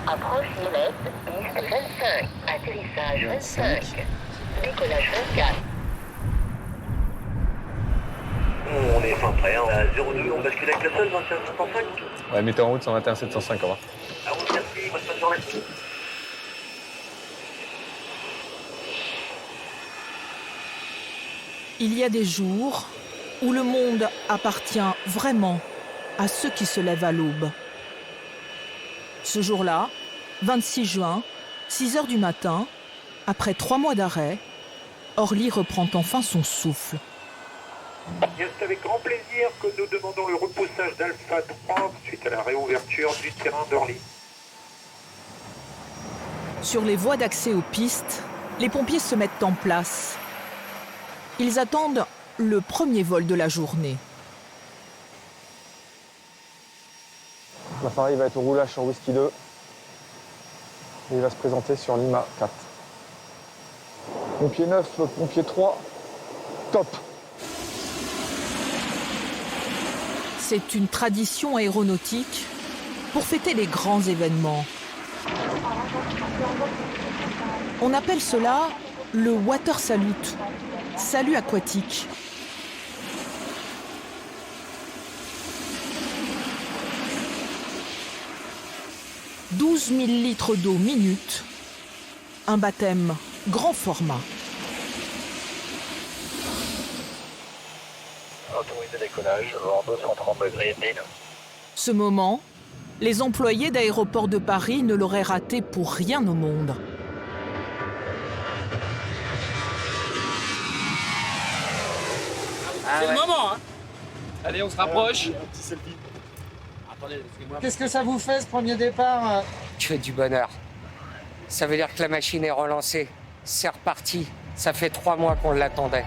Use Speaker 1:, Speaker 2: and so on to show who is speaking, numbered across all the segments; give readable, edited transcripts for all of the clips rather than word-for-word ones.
Speaker 1: Approche Lillet, piste 25, atterrissage 25, décollage 24.
Speaker 2: On est fin prêt, hein, à 02, on bascule avec le sol, 21,705.
Speaker 3: Ouais, mettez en route 121 705, au revoir.
Speaker 2: À vous, merci, bonne journée.
Speaker 4: Il y a des jours où le monde appartient vraiment à ceux qui se lèvent à l'aube. Ce jour-là, 26 juin, 6 heures du matin, après 3 mois d'arrêt, Orly reprend enfin son souffle.
Speaker 5: C'est avec grand plaisir que nous demandons le repoussage d'Alpha 3 suite à la réouverture du terrain d'Orly.
Speaker 4: Sur les voies d'accès aux pistes, les pompiers se mettent en place. Ils attendent le premier vol de la journée.
Speaker 3: L'appareil va être au roulage sur Whisky 2. Et il va se présenter sur Lima 4. Pompier 9, pompier 3, top.
Speaker 4: C'est une tradition aéronautique pour fêter les grands événements. On appelle cela le water salute, salut aquatique. « 12 000 litres d'eau minute, un baptême grand format. »
Speaker 2: Autorisé décollage, hors 230 degrés,
Speaker 4: Ce moment, les employés d'Aéroports de Paris ne l'auraient raté pour rien au monde.
Speaker 6: C'est le moment, hein. Allez, on se rapproche.
Speaker 7: Qu'est-ce que ça vous fait ce premier départ?
Speaker 8: Que du bonheur. Ça veut dire que la machine est relancée. C'est reparti. Ça fait 3 mois qu'on l'attendait.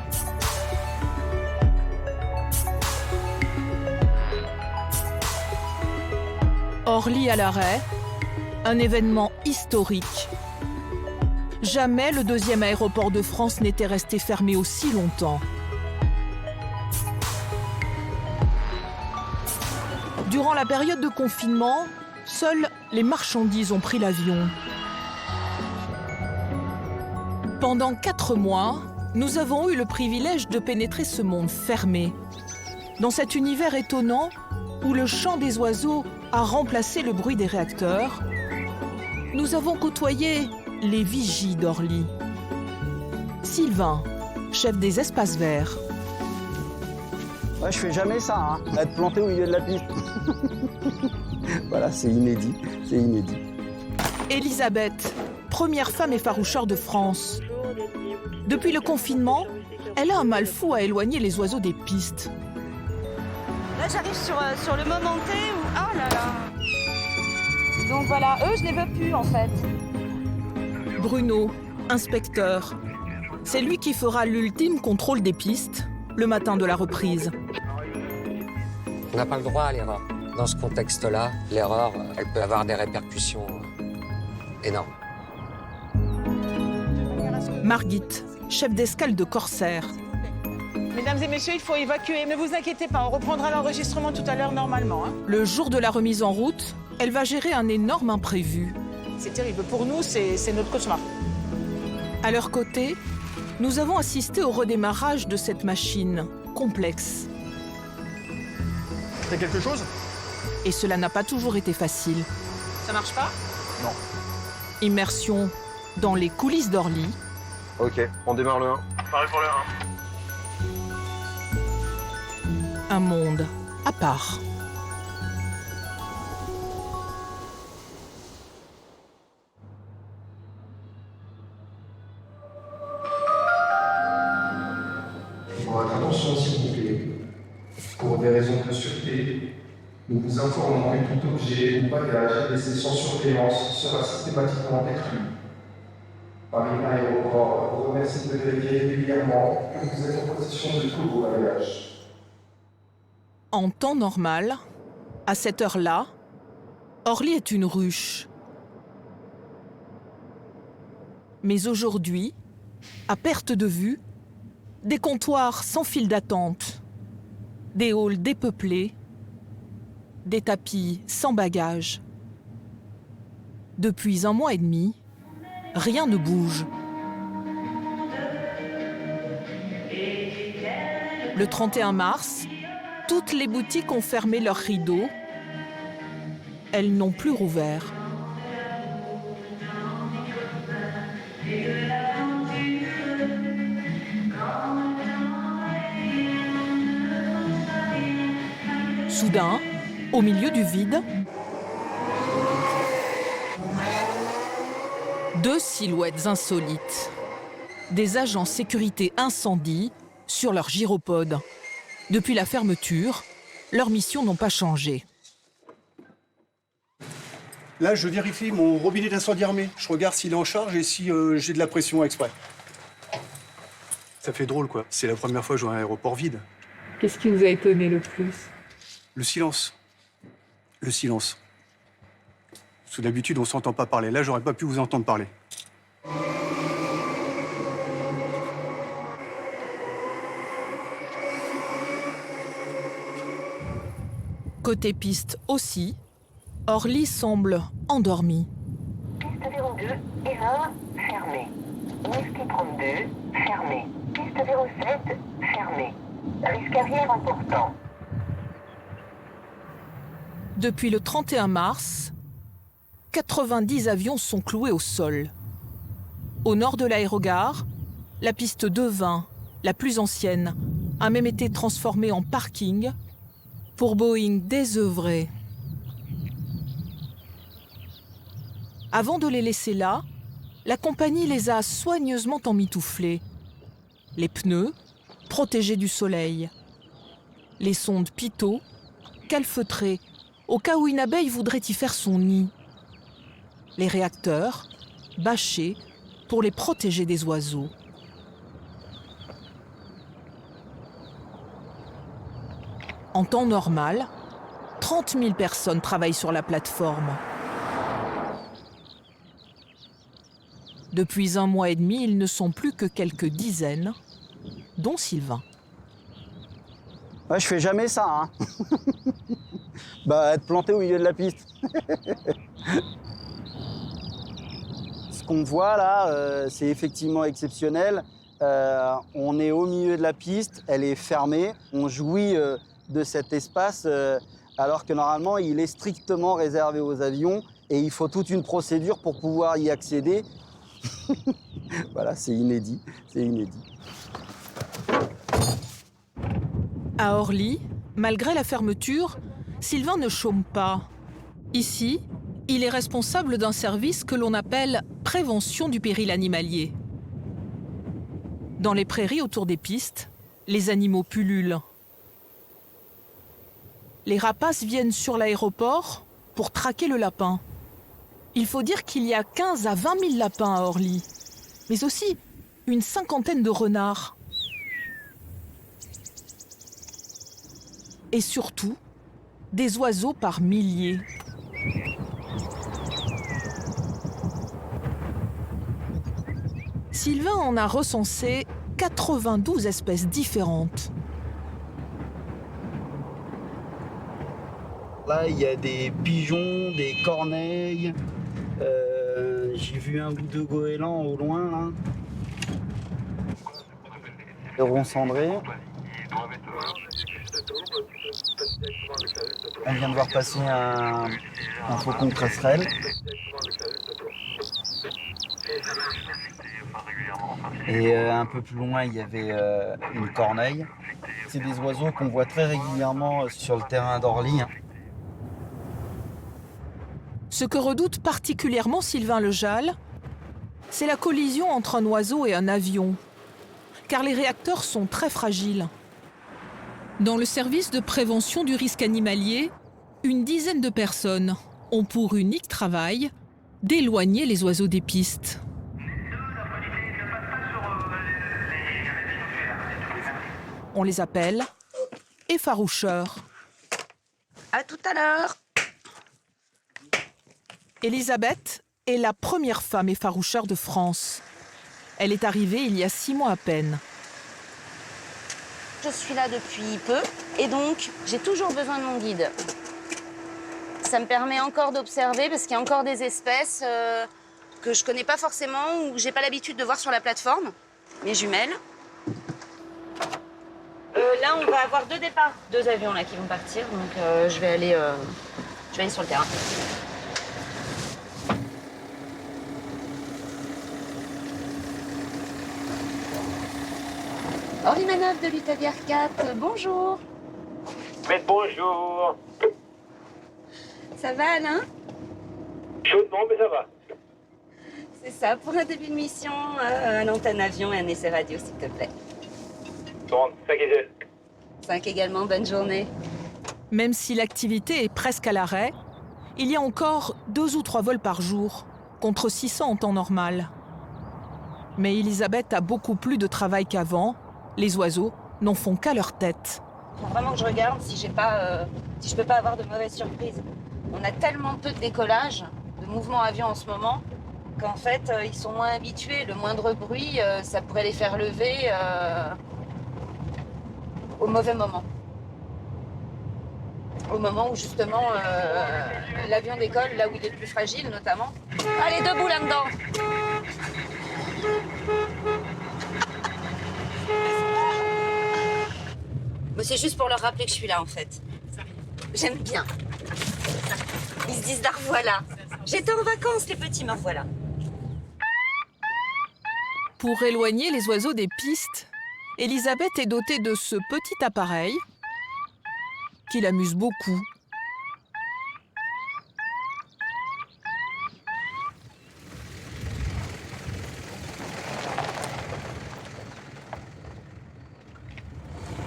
Speaker 4: Orly à l'arrêt, un événement historique. Jamais le deuxième aéroport de France n'était resté fermé aussi longtemps. Durant la période de confinement, seules les marchandises ont pris l'avion. Pendant 4 mois, nous avons eu le privilège de pénétrer ce monde fermé. Dans cet univers étonnant où le chant des oiseaux a remplacé le bruit des réacteurs, nous avons côtoyé les vigies d'Orly. Sylvain, chef des espaces verts.
Speaker 7: Ouais, je fais jamais ça, hein. Être planté au milieu de la piste. Voilà, c'est inédit, c'est inédit.
Speaker 4: Elisabeth, première femme effaroucheur de France. Depuis le confinement, elle a un mal fou à éloigner les oiseaux des pistes.
Speaker 9: Là, j'arrive sur le moment T où... Oh là là. Donc voilà, eux, je les veux plus, en fait.
Speaker 4: Bruno, inspecteur. C'est lui qui fera l'ultime contrôle des pistes, le matin de la reprise.
Speaker 8: On n'a pas le droit à l'erreur. Dans ce contexte-là, l'erreur, elle peut avoir des répercussions énormes.
Speaker 4: Margit, chef d'escale de Corsair.
Speaker 10: Mesdames et messieurs, il faut évacuer. Ne vous inquiétez pas, on reprendra l'enregistrement tout à l'heure normalement. Hein.
Speaker 4: Le jour de la remise en route, elle va gérer un énorme imprévu.
Speaker 10: C'est terrible. Pour nous, c'est notre cauchemar.
Speaker 4: À leur côté, nous avons assisté au redémarrage de cette machine complexe.
Speaker 3: C'est quelque chose?
Speaker 4: Et cela n'a pas toujours été facile.
Speaker 10: Ça marche pas?
Speaker 3: Non.
Speaker 4: Immersion dans les coulisses d'Orly.
Speaker 3: Ok, on démarre le 1.
Speaker 2: Pareil pour le 1.
Speaker 4: Un monde à part.
Speaker 11: Votre attention s'il vous plaît. Pour des raisons de sûreté, nous vous informons que tout objet ou bagage laissé sans surveillance sera systématiquement détruit. Paris Aéroport vous remercie de vérifier régulièrement que vous êtes en possession de tous vos bagages.
Speaker 4: En temps normal, à cette heure-là, Orly est une ruche. Mais aujourd'hui, à perte de vue, des comptoirs sans file d'attente, des halls dépeuplés, des tapis sans bagages. Depuis 1 mois et demi, rien ne bouge. Le 31 mars, toutes les boutiques ont fermé leurs rideaux. Elles n'ont plus rouvert. Soudain, au milieu du vide, 2 silhouettes insolites. Des agents sécurité incendie sur leur gyropode. Depuis la fermeture, leurs missions n'ont pas changé.
Speaker 12: Là, je vérifie mon robinet d'incendie armé. Je regarde s'il est en charge et si j'ai de la pression exprès. Ça fait drôle, quoi. C'est la première fois que je vois un aéroport vide.
Speaker 13: Qu'est-ce qui vous a étonné le plus?
Speaker 12: Le silence. Le silence. Parce que d'habitude, on s'entend pas parler. Là, j'aurais pas pu vous entendre parler.
Speaker 4: Côté piste aussi, Orly semble endormi.
Speaker 1: Piste 02 et 20, fermée. Whisky 32, fermée. Piste 07, fermée. Risque arrière important.
Speaker 4: Depuis le 31 mars, 90 avions sont cloués au sol. Au nord de l'aérogare, la piste 220, la plus ancienne, a même été transformée en parking pour Boeing désœuvré. Avant de les laisser là, la compagnie les a soigneusement emmitouflés. Les pneus, protégés du soleil. Les sondes pitot, calfeutrées, au cas où une abeille voudrait y faire son nid. Les réacteurs, bâchés, pour les protéger des oiseaux. En temps normal, 30 000 personnes travaillent sur la plateforme. Depuis 1 mois et demi, ils ne sont plus que quelques dizaines, dont Sylvain.
Speaker 7: Ouais, je fais jamais ça, hein. Être planté au milieu de la piste. Ce qu'on voit là, c'est effectivement exceptionnel. On est au milieu de la piste, elle est fermée. On jouit de cet espace alors que normalement, il est strictement réservé aux avions et il faut toute une procédure pour pouvoir y accéder. Voilà, c'est inédit, c'est inédit.
Speaker 4: À Orly, malgré la fermeture, Sylvain ne chôme pas. Ici, il est responsable d'un service que l'on appelle prévention du péril animalier. Dans les prairies autour des pistes, les animaux pullulent. Les rapaces viennent sur l'aéroport pour traquer le lapin. Il faut dire qu'il y a 15 à 20 000 lapins à Orly, mais aussi une 50aine de renards. Et surtout, des oiseaux par milliers. Sylvain en a recensé 92 espèces différentes.
Speaker 7: Là, il y a des pigeons, des corneilles. J'ai vu un ou 2 goélands au loin, là. Des ronds cendrés. On vient de voir passer un faucon cresserelle. Et un peu plus loin, il y avait une corneille. C'est des oiseaux qu'on voit très régulièrement sur le terrain d'Orly.
Speaker 4: Ce que redoute particulièrement Sylvain Lejal, c'est la collision entre un oiseau et un avion, car les réacteurs sont très fragiles. Dans le service de prévention du risque animalier, une dizaine de personnes ont pour unique travail d'éloigner les oiseaux des pistes. On les appelle effaroucheurs.
Speaker 9: À tout à l'heure.
Speaker 4: Elisabeth est la première femme effaroucheur de France. Elle est arrivée il y a 6 mois à peine.
Speaker 9: Je suis là depuis peu et donc j'ai toujours besoin de mon guide. Ça me permet encore d'observer parce qu'il y a encore des espèces que je connais pas forcément ou que j'ai pas l'habitude de voir sur la plateforme. Mes jumelles. Là, on va avoir 2 départs, 2 avions là qui vont partir, donc je vais aller sur le terrain. Orly Manœuvre de l'Itavière 4, bonjour.
Speaker 5: Mais bonjour.
Speaker 9: Ça va, Alain?
Speaker 5: Chaudement, mais ça va.
Speaker 9: C'est ça, pour un début de mission, un antenne avion et un essai radio, s'il te plaît.
Speaker 5: Bon, 5 et 2.
Speaker 9: 5 également, bonne journée.
Speaker 4: Même si l'activité est presque à l'arrêt, il y a encore 2 ou 3 vols par jour, contre 600 en temps normal. Mais Elisabeth a beaucoup plus de travail qu'avant. Les oiseaux n'en font qu'à leur tête.
Speaker 9: Il faut vraiment que je regarde si je peux pas avoir de mauvaises surprises. On a tellement peu de décollage, de mouvements avion en ce moment, qu'en fait, ils sont moins habitués. Le moindre bruit, ça pourrait les faire lever au mauvais moment. Au moment où, justement, l'avion décolle, là où il est le plus fragile, notamment. Allez, debout là-dedans! Mais c'est juste pour leur rappeler que je suis là, en fait. J'aime bien. Ils se disent, la revoilà. J'étais en vacances, les petits, me revoilà.
Speaker 4: Pour éloigner les oiseaux des pistes, Elisabeth est dotée de ce petit appareil qui l'amuse beaucoup.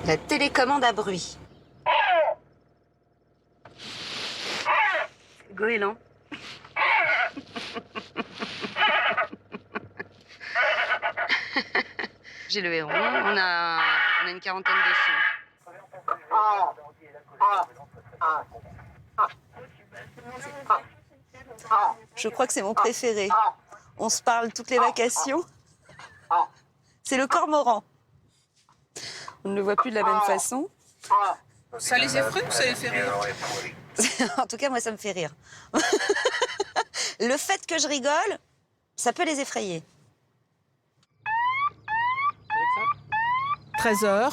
Speaker 9: La télécommande à bruit. Goéland. J'ai le héron, on a une quarantaine de sons. Je crois que c'est mon préféré. On se parle toutes les vacations. C'est le cormoran. On ne le voit plus de la même façon.
Speaker 10: Ça les effraie ou ça les fait rire?
Speaker 9: En tout cas, moi, ça me fait rire. Le fait que je rigole, ça peut les effrayer.
Speaker 4: 13h,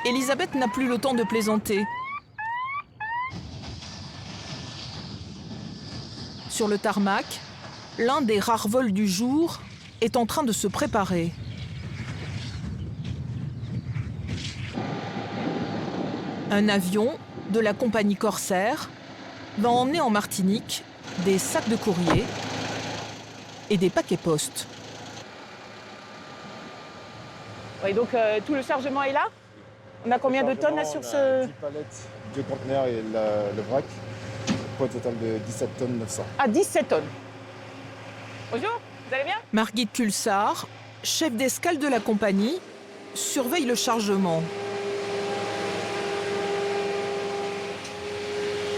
Speaker 4: Elisabeth n'a plus le temps de plaisanter. Sur le tarmac, l'un des rares vols du jour est en train de se préparer. Un avion de la compagnie Corsair va emmener en Martinique des sacs de courrier et des paquets postes.
Speaker 10: Oui, donc tout le chargement est là? On a combien de tonnes là sur ce...
Speaker 3: 10 palettes, 2 conteneurs et le vrac. Pour un total de 17 tonnes 900.
Speaker 10: Ah, 17 tonnes. Bonjour, vous allez bien?
Speaker 4: Margit Pulsar, chef d'escale de la compagnie, surveille le chargement.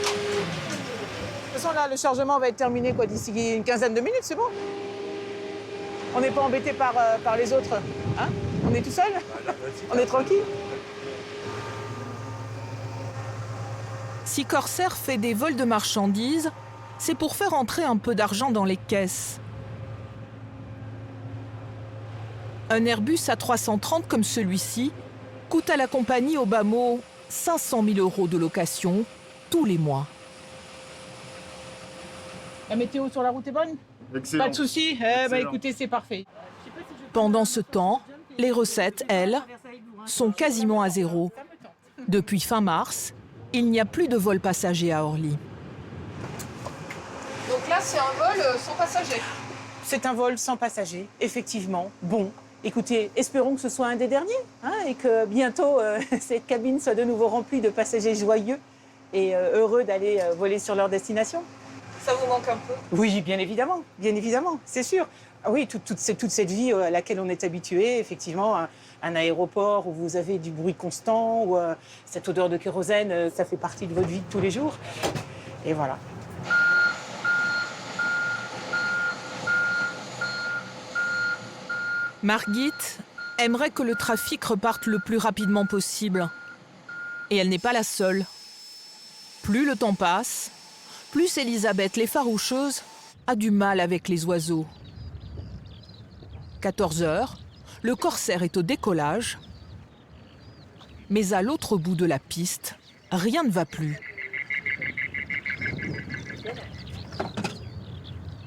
Speaker 10: De toute façon, là, le chargement va être terminé d'ici une quinzaine de minutes, c'est bon? On n'est pas embêté par les autres, hein? On est tout seul? On est tranquille?
Speaker 4: Si Corsair fait des vols de marchandises, c'est pour faire entrer un peu d'argent dans les caisses. Un Airbus A330 comme celui-ci coûte à la compagnie au bas mot 500 000 € de location tous les mois.
Speaker 10: La météo sur la route est bonne?
Speaker 3: Excellent.
Speaker 10: Pas de soucis? Écoutez, c'est parfait.
Speaker 4: Pendant ce temps, les recettes, elles, sont quasiment à zéro. Depuis fin mars, il n'y a plus de vol passager à Orly.
Speaker 10: Donc là, c'est un vol sans passager. C'est un vol sans passager, effectivement. Bon, écoutez, espérons que ce soit un des derniers, hein, et que bientôt, cette cabine soit de nouveau remplie de passagers joyeux et heureux d'aller voler sur leur destination. Ça vous manque un peu? Oui, bien évidemment, c'est sûr. Oui, toute cette vie à laquelle on est habitué, effectivement, un aéroport où vous avez du bruit constant, où cette odeur de kérosène, ça fait partie de votre vie de tous les jours. Et voilà.
Speaker 4: Margit aimerait que le trafic reparte le plus rapidement possible. Et elle n'est pas la seule. Plus le temps passe, plus Elisabeth l'effaroucheuse a du mal avec les oiseaux. 14 heures, le corsaire est au décollage, mais à l'autre bout de la piste, rien ne va plus.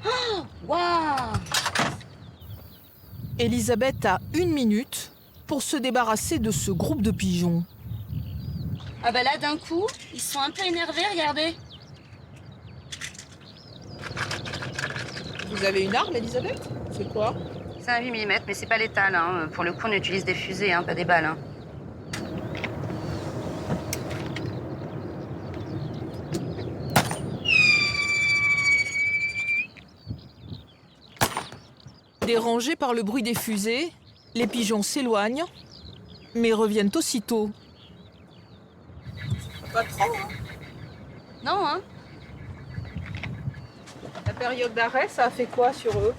Speaker 9: Oh, waouh!
Speaker 4: Elisabeth a 1 minute pour se débarrasser de ce groupe de pigeons.
Speaker 9: Ah bah là, d'un coup, ils sont un peu énervés, regardez.
Speaker 10: Vous avez une arme, Elisabeth? C'est quoi?
Speaker 9: C'est un 8 mm, mais c'est pas létal. Hein. Pour le coup, on utilise des fusées, hein, pas des balles. Hein.
Speaker 4: Dérangés par le bruit des fusées, les pigeons s'éloignent, mais reviennent aussitôt.
Speaker 10: Pas trop, hein?
Speaker 9: Non, hein?
Speaker 10: La période d'arrêt, ça a fait quoi sur eux?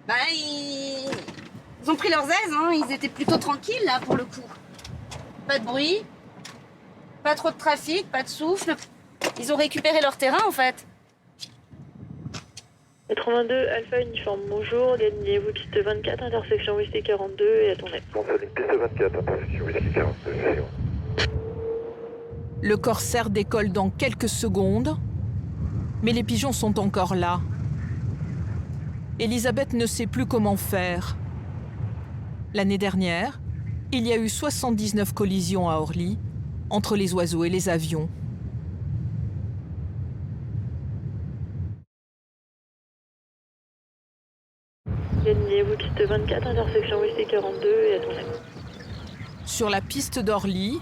Speaker 9: Bah, ils ont pris leurs aises, hein. Ils étaient plutôt tranquilles, là, pour le coup. Pas de bruit, pas trop de trafic, pas de souffle. Ils ont récupéré leur terrain, en fait.
Speaker 14: 82, Alpha Uniforme, bonjour, gagnez-vous piste 24, intersection Whisky 42 et attendez.
Speaker 2: Bon, c'est une piste 24, intersection Whisky 42, c'est bon.
Speaker 4: Le corsaire décolle dans quelques secondes, mais les pigeons sont encore là. Elisabeth ne sait plus comment faire. L'année dernière, il y a eu 79 collisions à Orly, entre les oiseaux et les avions.
Speaker 14: Gagnez-vous piste 24, intersection Whisky 42 et attendez.
Speaker 4: Sur la piste d'Orly,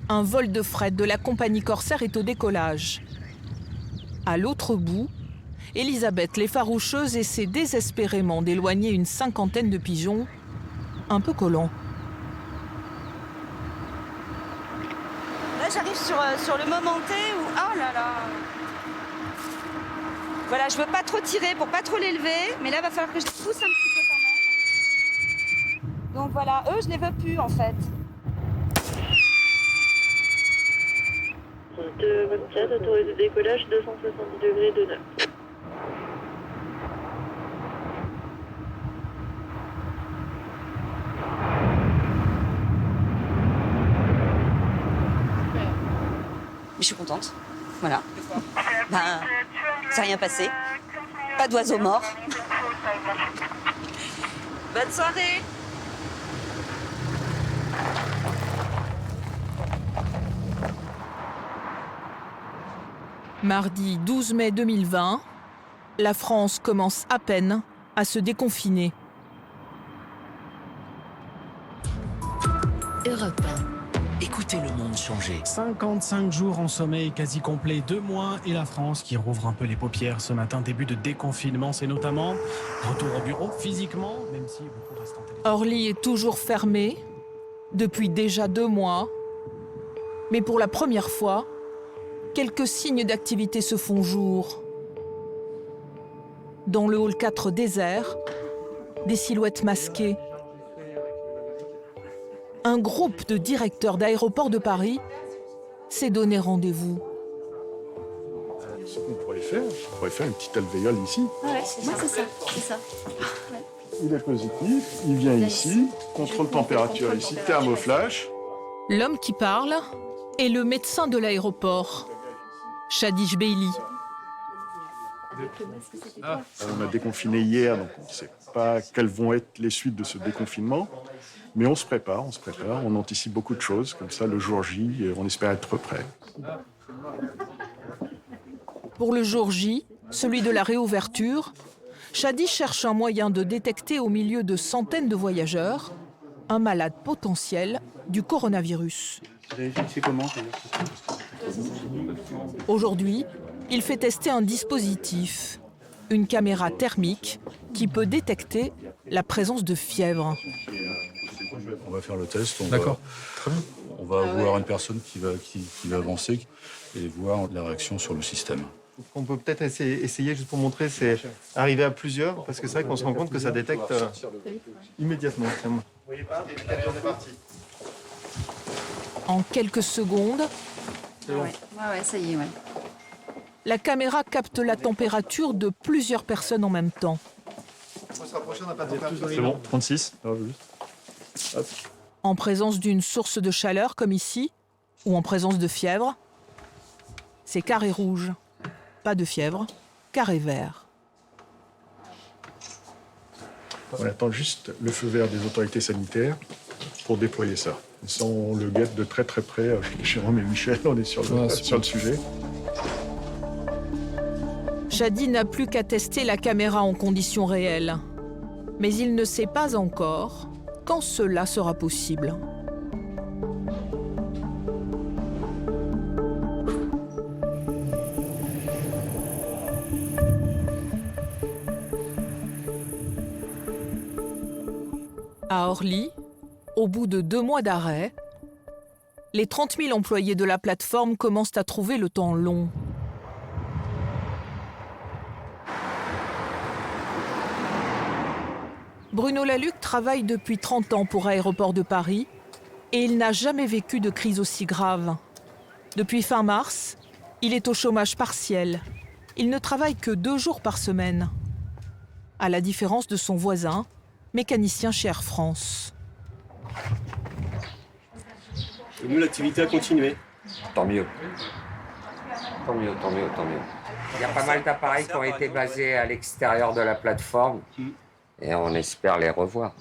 Speaker 4: un vol de fret de la compagnie Corsair est au décollage. À l'autre bout, Elisabeth l'effaroucheuse essaie désespérément d'éloigner une 50aine de pigeons, un peu collants.
Speaker 9: Là, j'arrive sur le moment T où... Oh là là! Voilà, je veux pas trop tirer pour pas trop l'élever, mais là, il va falloir que je les pousse un petit peu quand même. Donc voilà, eux, je les veux plus, en fait.
Speaker 14: 24, autorisé décollage, 270 degrés de 9.
Speaker 9: Mais je suis contente. Voilà. Ben, ça n'a rien passé. Pas d'oiseaux morts. Bonne soirée.
Speaker 4: Mardi 12 mai 2020, la France commence à peine à se déconfiner.
Speaker 15: Europe 1. Écoutez le monde changer.
Speaker 16: 55 jours en sommeil quasi complet, 2 mois, et la France qui rouvre un peu les paupières ce matin. Début de déconfinement, c'est notamment retour au bureau physiquement, même si beaucoup restent en télétravail.
Speaker 4: Orly est toujours fermé, depuis déjà 2 mois. Mais pour la première fois, quelques signes d'activité se font jour. Dans le hall 4 désert, des silhouettes masquées. Un groupe de directeurs d'aéroports de Paris s'est donné rendez-vous.
Speaker 17: Ce qu'on pourrait faire, une petite alvéole ici.
Speaker 9: Ouais, c'est ça. Ouais.
Speaker 17: Il est positif, il vient ici, contrôle température ici, thermoflash.
Speaker 4: L'homme qui parle est le médecin de l'aéroport, Shadish Beili.
Speaker 17: On a déconfiné hier, donc on ne sait pas quelles vont être les suites de ce déconfinement. Mais on se prépare, on anticipe beaucoup de choses. Comme ça, le jour J, on espère être prêt.
Speaker 4: Pour le jour J, celui de la réouverture, Shadish cherche un moyen de détecter au milieu de centaines de voyageurs un malade potentiel du coronavirus. Aujourd'hui, il fait tester un dispositif, une caméra thermique qui peut détecter la présence de fièvre.
Speaker 18: On va faire le test.
Speaker 16: D'accord.
Speaker 18: On va voir une personne qui va avancer et voir la réaction sur le système.
Speaker 19: On peut peut-être essayer, juste pour montrer, c'est arriver à plusieurs, parce que c'est vrai qu'on se rend compte que ça détecte immédiatement. Vous voyez pas, on est parti.
Speaker 4: En quelques secondes,
Speaker 9: Ouais, ça y est, ouais.
Speaker 4: la caméra capte la température de plusieurs personnes en même temps.
Speaker 19: On va se rapprocher, on n'a pas de température.
Speaker 17: C'est bon, 36. Hop.
Speaker 4: En présence d'une source de chaleur comme ici, ou en présence de fièvre, c'est carré rouge. Pas de fièvre, carré vert.
Speaker 17: On attend juste le feu vert des autorités sanitaires pour déployer ça. Et ça, on le guette de très très près. Jérôme et Michel, on est sur le sujet.
Speaker 4: Shadi n'a plus qu'à tester la caméra en conditions réelles. Mais il ne sait pas encore quand cela sera possible. À Orly, au bout de 2 mois d'arrêt, les 30 000 employés de la plateforme commencent à trouver le temps long. Bruno Laluc travaille depuis 30 ans pour Aéroports de Paris et il n'a jamais vécu de crise aussi grave. Depuis fin mars, il est au chômage partiel. Il ne travaille que 2 jours par semaine. À la différence de son voisin, mécanicien chez Air France.
Speaker 20: Et nous, l'activité a continué.
Speaker 8: Tant mieux. Tant mieux. Il y a pas mal d'appareils qui ont été basés à l'extérieur de la plateforme et on espère les revoir.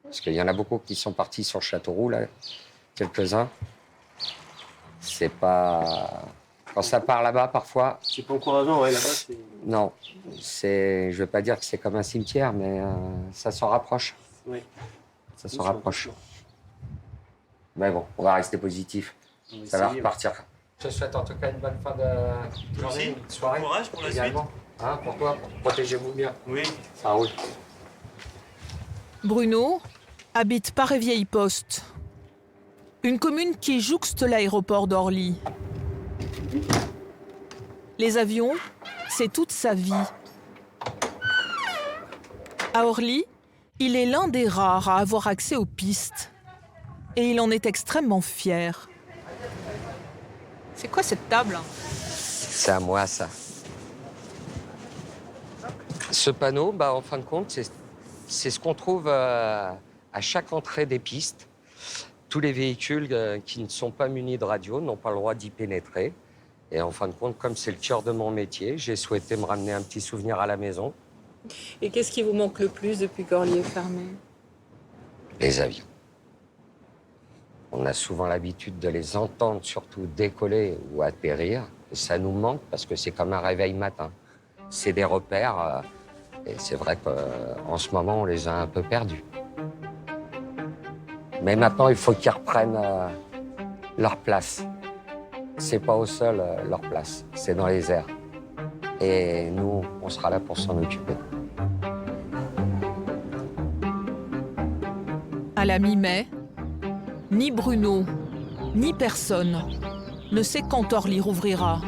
Speaker 8: Parce qu'il y en a beaucoup qui sont partis sur Châteauroux, là, quelques-uns. C'est pas... Quand ça part là-bas, parfois...
Speaker 20: C'est pas encourageant, ouais, là-bas, c'est...
Speaker 8: Non, c'est... Je veux pas dire que c'est comme un cimetière, mais ça s'en rapproche.
Speaker 20: Oui.
Speaker 8: Ça s'en rapproche. Mais bon, on va rester positif. Ça va repartir. Je te souhaite en tout cas une bonne fin de journée, de soirée.
Speaker 20: Bon courage pour la suite.
Speaker 8: Hein, pour toi, protégez-vous bien.
Speaker 20: Oui.
Speaker 8: Ça roule.
Speaker 4: Bruno habite Paray-Vieille-Poste, une commune qui jouxte l'aéroport d'Orly. Les avions, c'est toute sa vie. À Orly, il est l'un des rares à avoir accès aux pistes. Et il en est extrêmement fier. C'est quoi cette table?
Speaker 8: C'est à moi, ça. Ce panneau, en fin de compte, c'est ce qu'on trouve à chaque entrée des pistes. Tous les véhicules qui ne sont pas munis de radio n'ont pas le droit d'y pénétrer. Et en fin de compte, comme c'est le cœur de mon métier, j'ai souhaité me ramener un petit souvenir à la maison.
Speaker 13: Et qu'est-ce qui vous manque le plus depuis qu'Orly est fermé?
Speaker 8: Les avions. On a souvent l'habitude de les entendre, surtout décoller ou atterrir. Et ça nous manque parce que c'est comme un réveil matin. C'est des repères. Et c'est vrai qu'en ce moment, on les a un peu perdus. Mais maintenant, il faut qu'ils reprennent leur place. C'est pas au sol leur place, c'est dans les airs. Et nous, on sera là pour s'en occuper.
Speaker 4: À la mi-mai, ni Bruno, ni personne ne sait quand Orly rouvrira.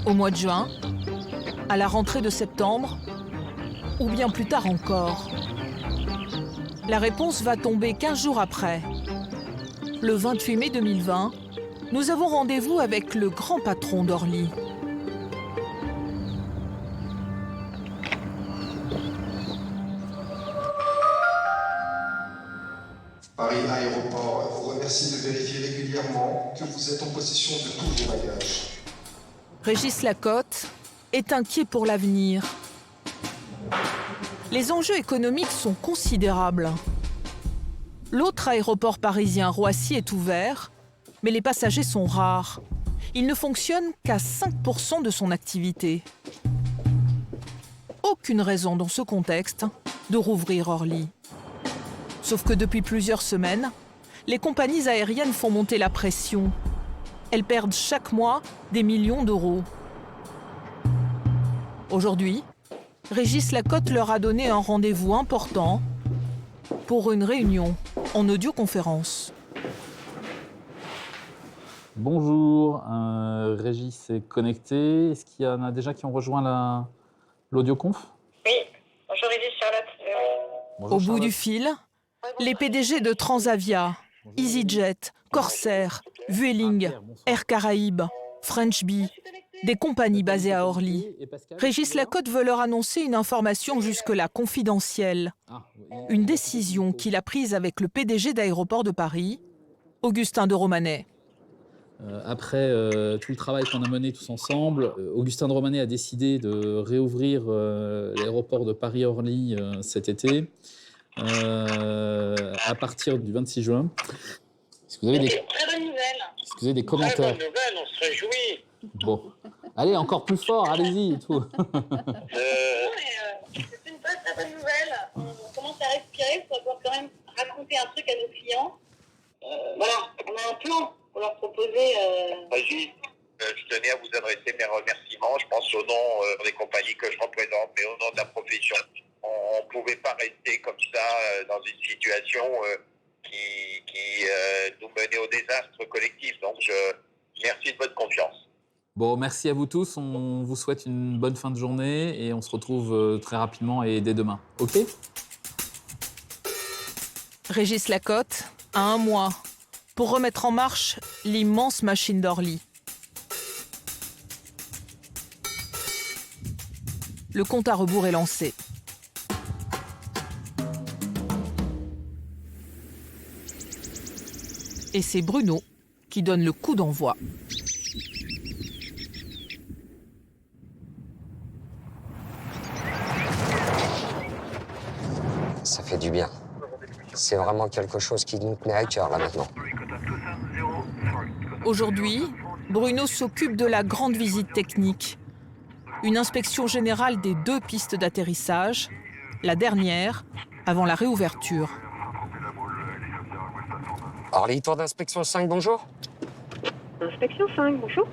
Speaker 4: Au mois de juin, à la rentrée de septembre, ou bien plus tard encore. La réponse va tomber 15 jours après. Le 28 mai 2020, nous avons rendez-vous avec le grand patron d'Orly.
Speaker 11: Paris Aéroport vous remercie de vérifier régulièrement que vous êtes en possession de tous vos bagages.
Speaker 4: Régis Lacotte est inquiet pour l'avenir. Les enjeux économiques sont considérables. L'autre aéroport parisien, Roissy, est ouvert, mais les passagers sont rares. Il ne fonctionne qu'à 5% de son activité. Aucune raison dans ce contexte de rouvrir Orly. Sauf que depuis plusieurs semaines, les compagnies aériennes font monter la pression. Elles perdent chaque mois des millions d'euros. Aujourd'hui, Régis Lacotte leur a donné un rendez-vous important pour une réunion en audioconférence.
Speaker 21: Bonjour, Régis est connecté. Est-ce qu'il y en a déjà qui ont rejoint l'audioconf?
Speaker 14: Oui, bonjour Régis, Charlotte.
Speaker 21: Bonjour,
Speaker 4: Au
Speaker 21: Charlotte.
Speaker 4: bout du fil, les PDG de Transavia, EasyJet, Corsair, Vueling, Air Caraïbes French Bee, des compagnies basées à Orly. Régis Lacotte veut leur annoncer une information jusque-là confidentielle. Une décision qu'il a prise avec le PDG d'Aéroports de Paris, Augustin de Romanet.
Speaker 21: Après tout le travail qu'on a mené tous ensemble, Augustin de Romanet a décidé de réouvrir l'aéroport de Paris-Orly cet été, à partir du 26 juin. Est-ce que vous avez des,
Speaker 1: Très bonne nouvelle.
Speaker 21: est-ce que vous avez des commentaires?
Speaker 1: Très bonne nouvelle, on se réjouit.
Speaker 21: Bon, allez, encore plus fort, allez-y et tout.
Speaker 1: C'est une très bonne nouvelle. On commence à respirer pour pouvoir quand même raconter un truc à nos clients. Voilà, on a un plan pour leur proposer.
Speaker 5: Régis, je tenais à vous adresser mes remerciements. Je pense au nom des compagnies que je représente, mais au nom de la profession. On ne pouvait pas rester comme ça dans une situation qui nous menait au désastre collectif. Donc, merci de votre confiance.
Speaker 21: Bon, merci à vous tous. On vous souhaite une bonne fin de journée et on se retrouve très rapidement et dès demain. OK?
Speaker 4: Régis Lacotte a 1 mois pour remettre en marche l'immense machine d'Orly. Le compte à rebours est lancé. Et c'est Bruno qui donne le coup d'envoi.
Speaker 8: Ça fait du bien. C'est vraiment quelque chose qui nous tenait à cœur, là, maintenant.
Speaker 4: Aujourd'hui, Bruno s'occupe de la grande visite technique. Une inspection générale des 2 pistes d'atterrissage, la dernière avant la réouverture.
Speaker 8: Orly, tour d'inspection 5, bonjour.
Speaker 14: Inspection 5, bonjour.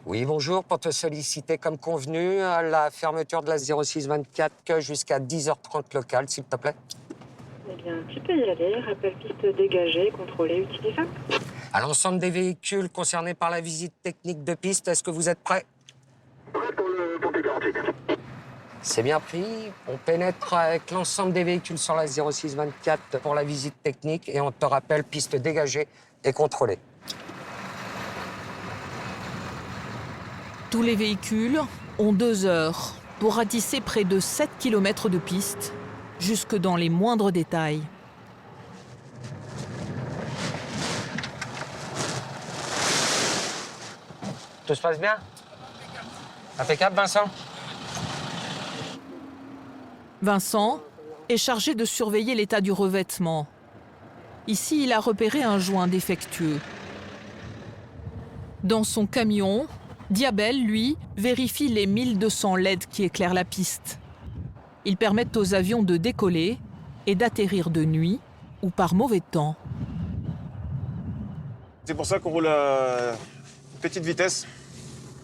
Speaker 8: Oui, bonjour. Pour te solliciter comme convenu, à la fermeture de la 0624 jusqu'à 10h30 locale, s'il te plaît.
Speaker 14: Eh bien, tu peux y aller. Rappel piste dégagée, contrôlée, utilisable.
Speaker 8: À l'ensemble des véhicules concernés par la visite technique de piste, est-ce que vous êtes prêts? C'est bien pris. On pénètre avec l'ensemble des véhicules sur la 0624 pour la visite technique et on te rappelle piste dégagée et contrôlée.
Speaker 4: Tous les véhicules ont 2 heures pour ratisser près de 7 km de piste, jusque dans les moindres détails.
Speaker 8: Tout se passe bien? Impeccable, Vincent?
Speaker 4: Vincent est chargé de surveiller l'état du revêtement. Ici, il a repéré un joint défectueux. Dans son camion, Diabel, lui, vérifie les 1200 LED qui éclairent la piste. Ils permettent aux avions de décoller et d'atterrir de nuit ou par mauvais temps.
Speaker 6: C'est pour ça qu'on roule à petite vitesse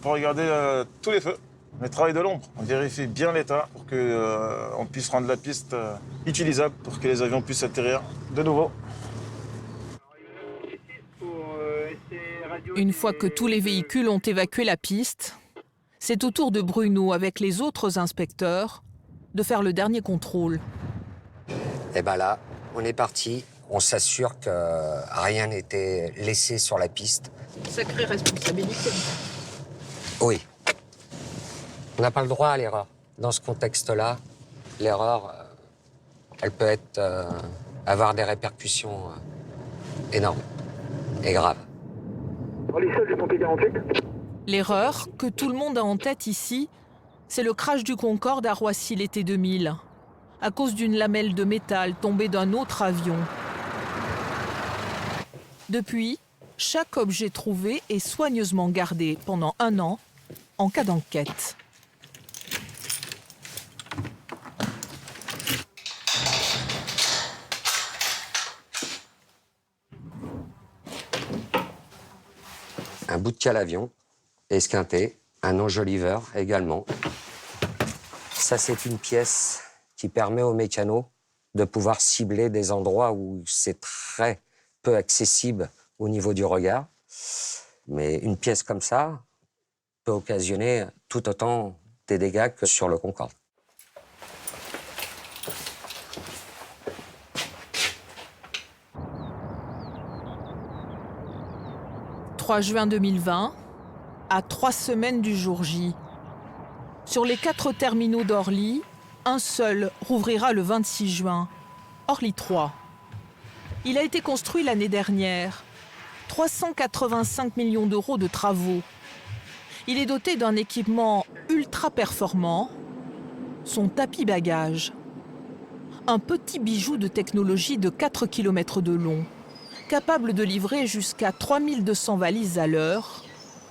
Speaker 6: pour regarder tous les feux. Mais travail de l'ombre, on vérifie bien l'état pour qu'on puisse rendre la piste utilisable pour que les avions puissent atterrir de nouveau.
Speaker 4: Une fois que tous les véhicules ont évacué la piste, c'est au tour de Bruno, avec les autres inspecteurs, de faire le dernier contrôle.
Speaker 8: Et bien là, on est parti. On s'assure que rien n'était laissé sur la piste.
Speaker 13: Sacrée responsabilité.
Speaker 8: Oui. On n'a pas le droit à l'erreur. Dans ce contexte-là, l'erreur, elle peut avoir des répercussions énormes et graves.
Speaker 4: L'erreur que tout le monde a en tête ici, c'est le crash du Concorde à Roissy l'été 2000, à cause d'une lamelle de métal tombée d'un autre avion. Depuis, chaque objet trouvé est soigneusement gardé pendant 1 an en cas d'enquête.
Speaker 8: Un bout de cale-avion, esquinté, un enjoliveur également. Ça, c'est une pièce qui permet aux mécanos de pouvoir cibler des endroits où c'est très peu accessible au niveau du regard. Mais une pièce comme ça peut occasionner tout autant des dégâts que sur le Concorde.
Speaker 4: 3 juin 2020, à 3 semaines du jour J. Sur les 4 terminaux d'Orly, un seul rouvrira le 26 juin, Orly 3. Il a été construit l'année dernière. 385 millions d'euros de travaux. Il est doté d'un équipement ultra performant, son tapis bagage. Un petit bijou de technologie de 4 km de long, capable de livrer jusqu'à 3200 valises à l'heure,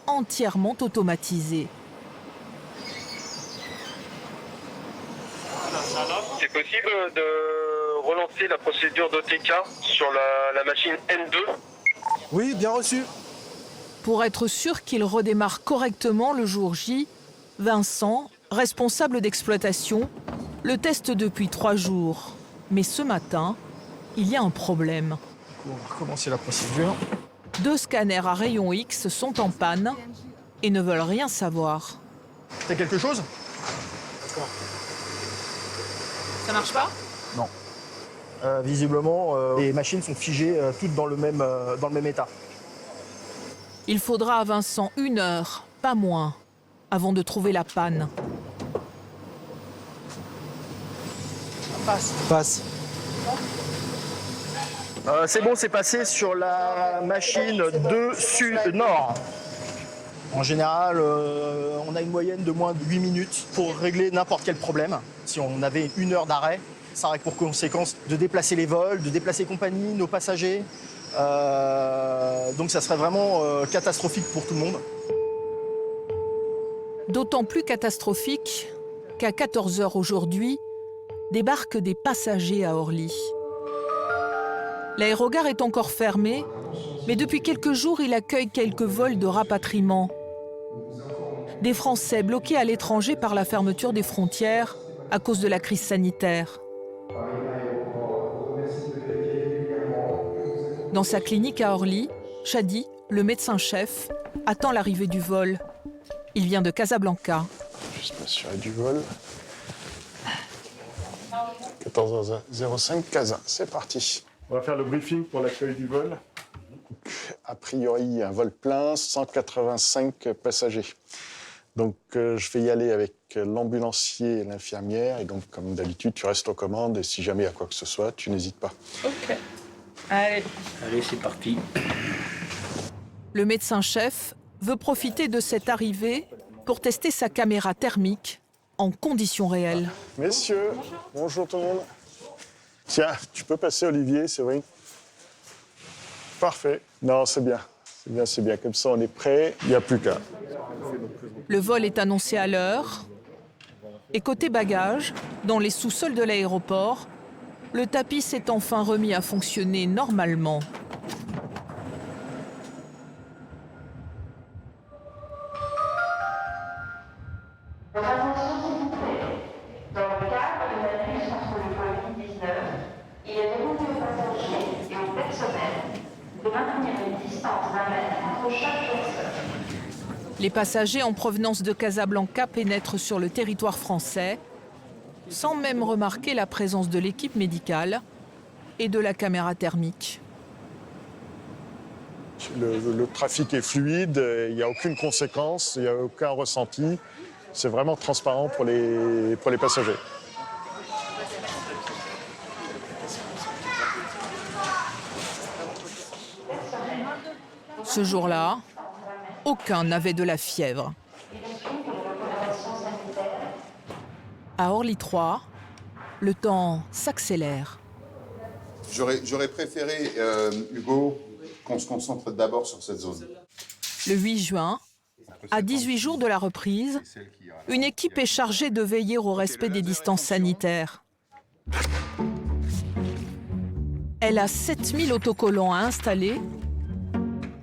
Speaker 4: entièrement automatisé.
Speaker 12: C'est possible de relancer la procédure d'OTK sur la machine N2 ?
Speaker 3: Oui, bien reçu.
Speaker 4: Pour être sûr qu'il redémarre correctement le jour J, Vincent, responsable d'exploitation, le teste depuis 3 jours. Mais ce matin, il y a un problème.
Speaker 3: On va recommencer la procédure.
Speaker 4: 2 scanners à rayon X sont en panne et ne veulent rien savoir.
Speaker 3: T'as quelque chose?
Speaker 10: Ça marche pas?
Speaker 3: Non. Visiblement, les machines sont figées toutes dans le même état.
Speaker 4: Il faudra à Vincent 1 heure, pas moins, avant de trouver la panne.
Speaker 3: Passe. C'est bon, c'est passé sur la machine de nord. En général, on a une moyenne de moins de 8 minutes pour régler n'importe quel problème. Si on avait 1 heure d'arrêt, ça aurait pour conséquence de déplacer les vols, de déplacer les compagnies, nos passagers. Donc ça serait vraiment catastrophique pour tout le monde.
Speaker 4: D'autant plus catastrophique qu'à 14h aujourd'hui, débarquent des passagers à Orly. L'aérogare est encore fermé, mais depuis quelques jours, il accueille quelques vols de rapatriement. Des Français bloqués à l'étranger par la fermeture des frontières à cause de la crise sanitaire. Dans sa clinique à Orly, Chadi, le médecin-chef, attend l'arrivée du vol. Il vient de Casablanca.
Speaker 17: Juste m'assurer du vol. 14h05, Casa, c'est parti. On va faire le briefing pour l'accueil du vol. A priori, un vol plein, 185 passagers. Donc, je vais y aller avec l'ambulancier et l'infirmière. Et donc, comme d'habitude, tu restes aux commandes. Et si jamais il y a quoi que ce soit, tu n'hésites pas.
Speaker 10: Ok. Allez.
Speaker 20: Allez, c'est parti.
Speaker 4: Le médecin-chef veut profiter de cette arrivée pour tester sa caméra thermique en conditions réelles.
Speaker 17: Messieurs, bonjour tout le monde. Tiens, tu peux passer, Olivier, c'est vrai. Parfait. Non, c'est bien. C'est bien, c'est bien. Comme ça, on est prêt. Il n'y a plus qu'à.
Speaker 4: Le vol est annoncé à l'heure. Et côté bagages, dans les sous-sols de l'aéroport, le tapis s'est enfin remis à fonctionner normalement. Les passagers en provenance de Casablanca pénètrent sur le territoire français, sans même remarquer la présence de l'équipe médicale et de la caméra thermique.
Speaker 17: Le trafic est fluide, il n'y a aucune conséquence, il n'y a aucun ressenti. C'est vraiment transparent pour les passagers.
Speaker 4: Ce jour-là, aucun n'avait de la fièvre. À Orly 3, le temps s'accélère.
Speaker 22: J'aurais préféré, Hugo, qu'on se concentre d'abord sur cette zone.
Speaker 4: Le 8 juin, à 18 jours de la reprise, une équipe est chargée de veiller au respect des distances sanitaires. Elle a 7000 autocollants à installer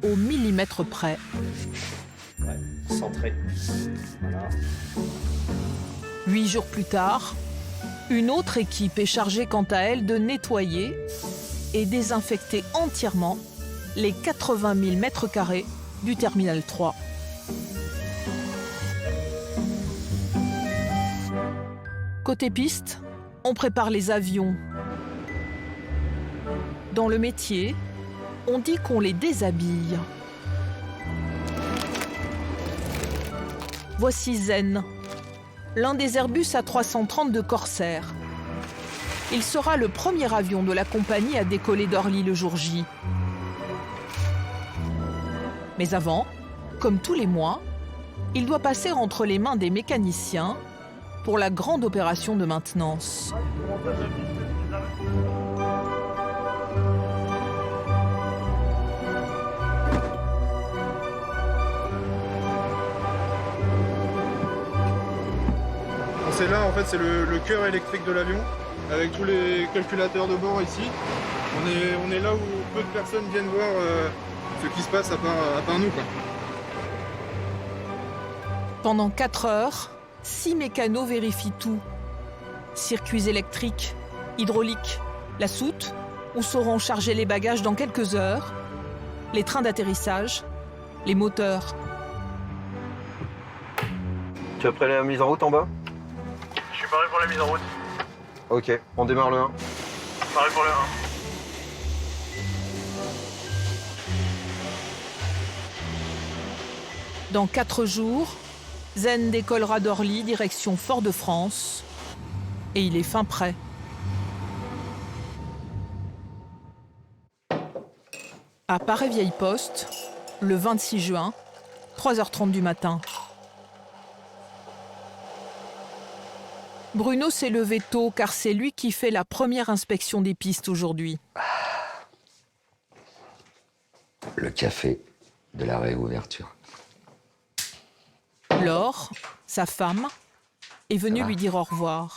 Speaker 4: au millimètre près.
Speaker 20: Centré. Voilà.
Speaker 4: 8 jours plus tard, une autre équipe est chargée quant à elle de nettoyer et désinfecter entièrement les 80 000 mètres carrés du terminal 3. Côté piste, on prépare les avions. Dans le métier, on dit qu'on les déshabille. voici Zen, l'un des Airbus A330 de Corsair. Il sera le premier avion de la compagnie à décoller d'Orly le jour J. Mais avant, comme tous les mois, il doit passer entre les mains des mécaniciens pour la grande opération de maintenance.
Speaker 19: C'est là, en fait, c'est le cœur électrique de l'avion, avec tous les calculateurs de bord ici. On est là où peu de personnes viennent voir ce qui se passe à part nous, quoi.
Speaker 4: Pendant 4 heures, 6 mécanos vérifient tout. Circuits électriques, hydrauliques, la soute, où seront chargés les bagages dans quelques heures, les trains d'atterrissage, les moteurs.
Speaker 19: Tu as prêt la mise en route en bas?
Speaker 12: Je suis paré pour la mise en route.
Speaker 19: Ok, on démarre le 1.
Speaker 12: Paré pour le 1.
Speaker 4: Dans 4 jours, Zen décollera d'Orly, direction Fort-de-France, et il est fin prêt. À Paray-Vieille-Poste, le 26 juin, 3h30 du matin. Bruno s'est levé tôt car c'est lui qui fait la première inspection des pistes aujourd'hui.
Speaker 8: Le café de la réouverture.
Speaker 4: Laure, sa femme, est venue lui dire au revoir.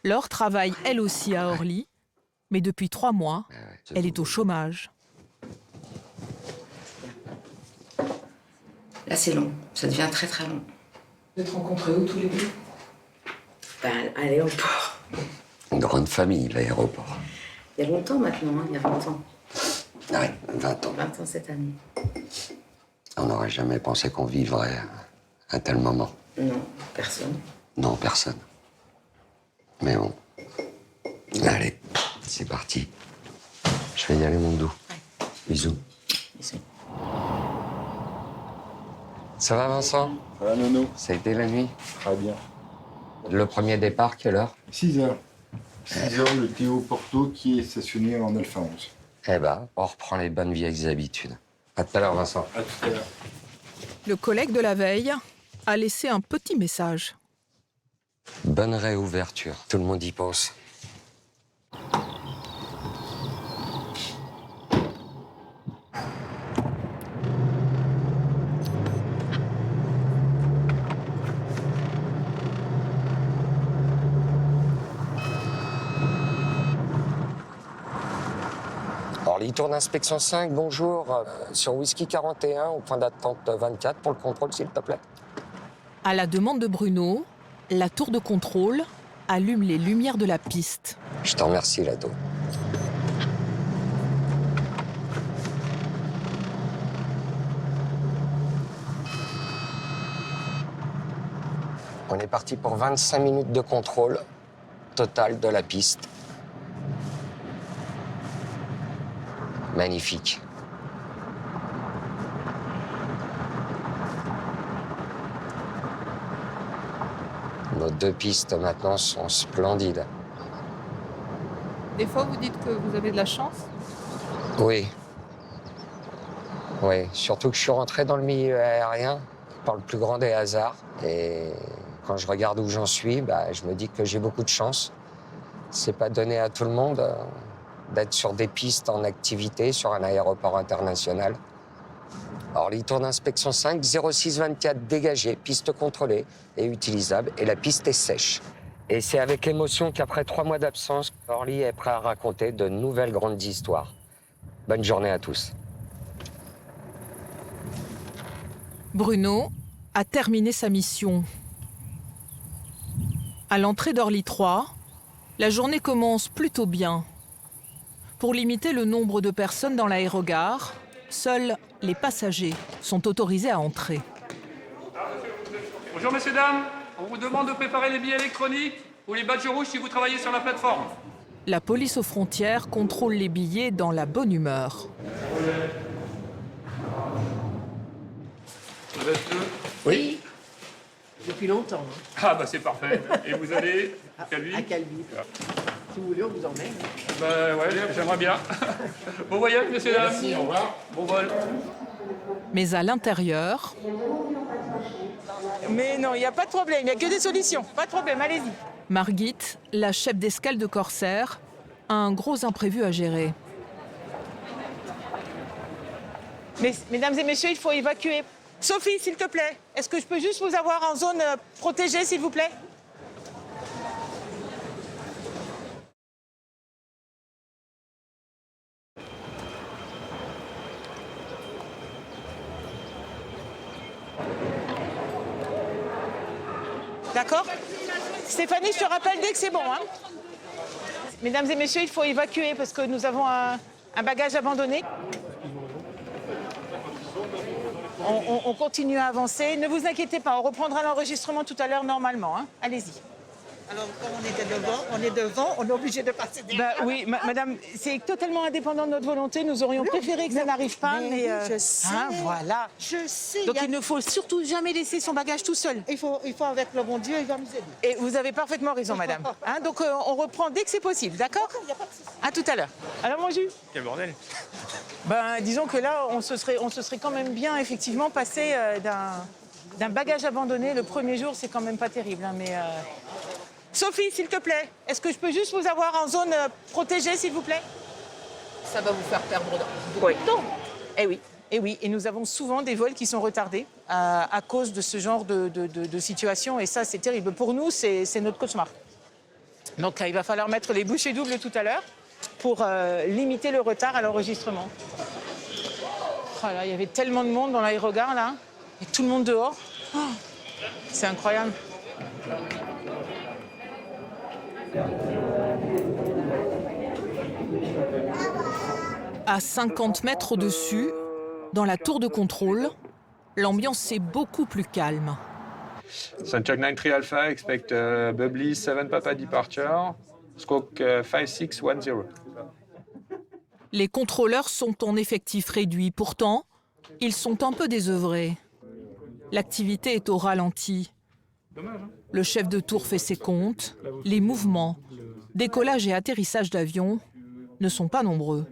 Speaker 4: Laure travaille elle aussi à Orly, mais depuis 3 mois, elle est au chômage.
Speaker 2: Là, c'est long. Ça devient très, très long.
Speaker 13: Vous êtes rencontrés où tous les deux?
Speaker 2: À l'aéroport.
Speaker 8: Une grande famille, l'aéroport.
Speaker 2: Il y a longtemps maintenant, hein, il y a 20 ans.
Speaker 8: Ouais, 20 ans.
Speaker 2: 20 ans cette année.
Speaker 8: On n'aurait jamais pensé qu'on vivrait un tel moment.
Speaker 2: Non, personne.
Speaker 8: Non, personne. Mais bon. Allez, c'est parti. Je vais y aller, mon doux. Ouais. Bisous.
Speaker 2: Bisous.
Speaker 8: Ça va, Vincent?
Speaker 17: Ça va, Nono?
Speaker 8: Ça a été la nuit?
Speaker 17: Très bien.
Speaker 8: Le premier départ, quelle heure?
Speaker 17: 6 heures. 6 heures, le Théo Porto qui est stationné en Alpha 11.
Speaker 8: Eh ben, on reprend les bonnes vieilles habitudes. À tout à l'heure, Vincent.
Speaker 17: À tout à l'heure.
Speaker 4: Le collègue de la veille a laissé un petit message.
Speaker 8: Bonne réouverture. Tout le monde y pense. Orly, tour d'inspection 5, bonjour. Sur Whisky 41, au point d'attente 24, pour le contrôle, s'il te plaît.
Speaker 4: À la demande de Bruno, la tour de contrôle allume les lumières de la piste.
Speaker 8: Je te remercie, Lado. On est parti pour 25 minutes de contrôle total de la piste. Magnifique. Nos 2 pistes maintenant sont splendides.
Speaker 13: Des fois, vous dites que vous avez de la chance?
Speaker 8: Oui. Oui, surtout que je suis rentré dans le milieu aérien par le plus grand des hasards. Et quand je regarde où j'en suis, je me dis que j'ai beaucoup de chance. C'est pas donné à tout le monde d'être sur des pistes en activité sur un aéroport international. Orly, tour d'inspection 5, 0624 dégagé, piste contrôlée et utilisable, et la piste est sèche. Et c'est avec émotion qu'après 3 mois d'absence, Orly est prêt à raconter de nouvelles grandes histoires. Bonne journée à tous.
Speaker 4: Bruno a terminé sa mission. À l'entrée d'Orly 3, la journée commence plutôt bien. Pour limiter le nombre de personnes dans l'aérogare, seuls les passagers sont autorisés à entrer.
Speaker 7: Bonjour messieurs, dames. On vous demande de préparer les billets électroniques ou les badges rouges si vous travaillez sur la plateforme.
Speaker 4: La police aux frontières contrôle les billets dans la bonne humeur.
Speaker 7: Oui.
Speaker 10: Depuis longtemps.
Speaker 7: Ah bah c'est parfait. Et vous allez à Calvi?
Speaker 10: À Calvi. Si vous voulez, on vous emmène.
Speaker 7: Bah ouais, j'aimerais bien. Bon voyage, messieurs, dames.
Speaker 17: Merci, au revoir.
Speaker 7: Bon vol.
Speaker 4: Mais à l'intérieur,
Speaker 10: Mais non, il n'y a pas de problème, il n'y a que des solutions. Pas de problème, allez-y.
Speaker 4: Margit, la chef d'escale de Corsair, a un gros imprévu à gérer.
Speaker 10: Mesdames et messieurs, il faut évacuer. Sophie, s'il te plaît, est-ce que je peux juste vous avoir en zone protégée, s'il vous plaît? D'accord? Stéphanie, je te rappelle dès que c'est bon. Hein? Mesdames et messieurs, il faut évacuer parce que nous avons un bagage abandonné. On continue à avancer. Ne vous inquiétez pas, on reprendra l'enregistrement tout à l'heure normalement. Hein? Allez-y.
Speaker 15: Alors, comme on est devant, on est obligé de passer derrière.
Speaker 10: Bah, oui, madame, c'est totalement indépendant de notre volonté. Nous aurions préféré que ça n'arrive pas, mais
Speaker 15: je sais.
Speaker 10: hein, voilà.
Speaker 15: Je sais.
Speaker 10: Donc il ne faut surtout jamais laisser son bagage tout seul.
Speaker 15: Il faut avec le bon Dieu, il va nous aider.
Speaker 10: Et vous avez parfaitement raison, madame. Hein, donc on reprend dès que c'est possible, d'accord? À tout à l'heure. Alors, mon jus?
Speaker 7: Quel bordel.
Speaker 10: Ben, disons que là, on se serait quand même bien, effectivement, passé d'un bagage abandonné. Le premier jour, c'est quand même pas terrible, hein, mais... Sophie, s'il te plaît, est-ce que je peux juste vous avoir en zone protégée, s'il vous plaît?
Speaker 9: Ça va vous faire perdre beaucoup
Speaker 10: Oui.
Speaker 9: de temps.
Speaker 10: Eh oui, eh oui. Et nous avons souvent des vols qui sont retardés à cause de ce genre de situation. Et ça, c'est terrible. Pour nous, c'est notre cauchemar. Donc, il va falloir mettre les bouchées doubles tout à l'heure pour limiter le retard à l'enregistrement. Oh là, il y avait tellement de monde dans l'aérogare, là. Et tout le monde dehors. Oh, c'est incroyable.
Speaker 4: À 50 mètres au-dessus, dans la tour de contrôle, l'ambiance est beaucoup plus calme.
Speaker 16: Santiago 93 Alpha, expect bubbly 7 Papa departure, squawk 5610.
Speaker 4: Les contrôleurs sont en effectif réduit. Pourtant, ils sont un peu désœuvrés. L'activité est au ralenti. Le chef de tour fait ses comptes. Les mouvements, décollage et atterrissage d'avions ne sont pas nombreux.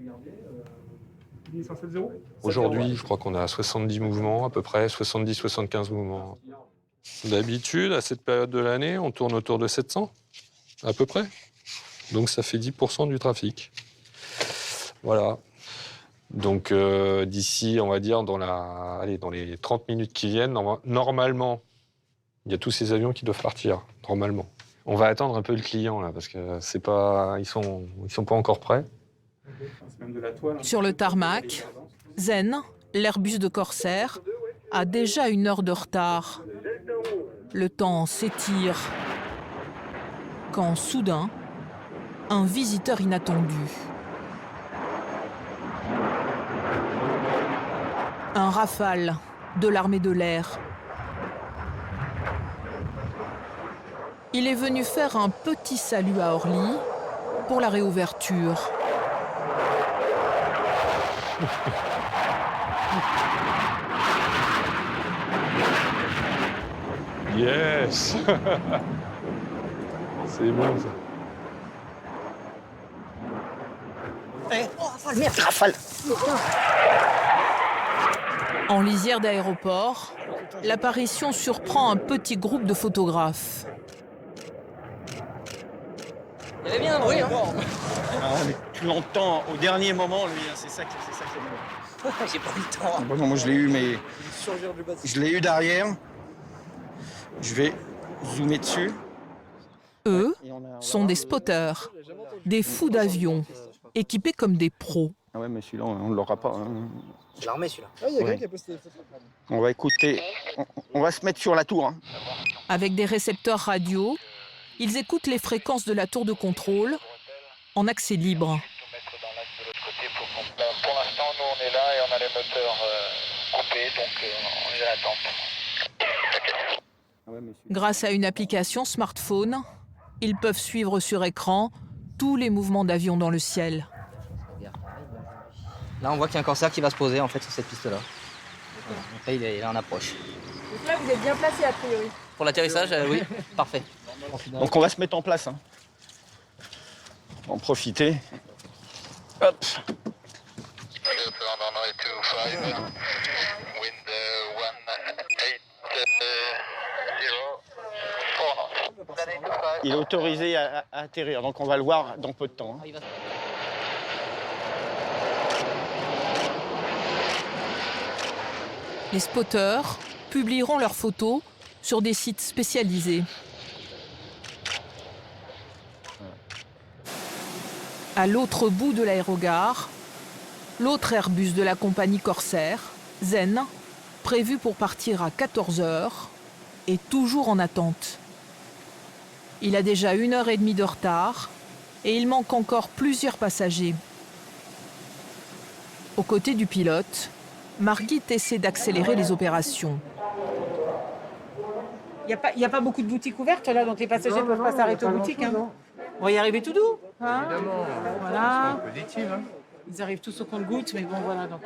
Speaker 23: Aujourd'hui, je crois qu'on a 70 mouvements, à peu près 70-75 mouvements. D'habitude, à cette période de l'année, on tourne autour de 700, à peu près. Donc ça fait 10% du trafic. Voilà. Donc d'ici, on va dire, dans les 30 minutes qui viennent, normalement, il y a tous ces avions qui doivent partir, normalement. On va attendre un peu le client, là, parce que ils sont pas encore prêts.
Speaker 4: Sur le tarmac, Zen, l'Airbus de Corsair, a déjà 1 heure de retard. Le temps s'étire quand, soudain, un visiteur inattendu. Un Rafale de l'armée de l'air. Il est venu faire un petit salut à Orly pour la réouverture.
Speaker 23: Yes. C'est bon, ça.
Speaker 15: Oh, Rafale, merde, Rafale.
Speaker 4: En lisière d'aéroport, l'apparition surprend un petit groupe de photographes.
Speaker 24: Il y avait bien un bruit, hein. Depuis longtemps, au dernier moment, lui, c'est ça qui est bon. J'ai pas eu le temps.
Speaker 25: Bon, non, moi je l'ai eu, mais je l'ai eu derrière. Je vais zoomer dessus.
Speaker 4: Eux sont des spotters, des fous d'avion, équipés comme des pros.
Speaker 25: Ah ouais, mais celui-là, on ne l'aura pas. Hein.
Speaker 24: Je l'ai remis, celui-là.
Speaker 25: Ah, il y a quelqu'un qui a posté des photos. On va écouter. On va se mettre sur la tour. Hein.
Speaker 4: Avec des récepteurs radio, ils écoutent les fréquences de la tour de contrôle en accès libre.
Speaker 5: Pour l'instant, nous, on est là et on a les moteurs coupés, donc on est à l'attente.
Speaker 4: Grâce à une application smartphone, ils peuvent suivre sur écran tous les mouvements d'avion dans le ciel.
Speaker 24: Là, on voit qu'il y a un Corsair qui va se poser en fait sur cette piste-là. Après, il est en approche.
Speaker 13: Donc là, vous êtes bien placé a priori.
Speaker 24: Pour l'atterrissage, oui, parfait.
Speaker 25: Donc on va se mettre en place. Hein. On va en profiter. Hop. Il est autorisé à atterrir, donc on va le voir dans peu de temps. Hein.
Speaker 4: Les spotters publieront leurs photos sur des sites spécialisés. À l'autre bout de l'aérogare, l'autre Airbus de la compagnie Corsair, Zen, prévu pour partir à 14 h, est toujours en attente. Il a déjà 1h30 de retard et il manque encore plusieurs passagers. Aux côtés du pilote, Margit essaie d'accélérer les opérations.
Speaker 10: Il n'y a pas beaucoup de boutiques ouvertes là, donc les passagers ne peuvent pas s'arrêter aux boutiques. Hein. On va y arriver tout doux. Hein.
Speaker 1: Évidemment,
Speaker 10: voilà.
Speaker 1: c'est positif. Hein.
Speaker 10: Ils arrivent tous au compte-gouttes, mais bon, voilà. Donc...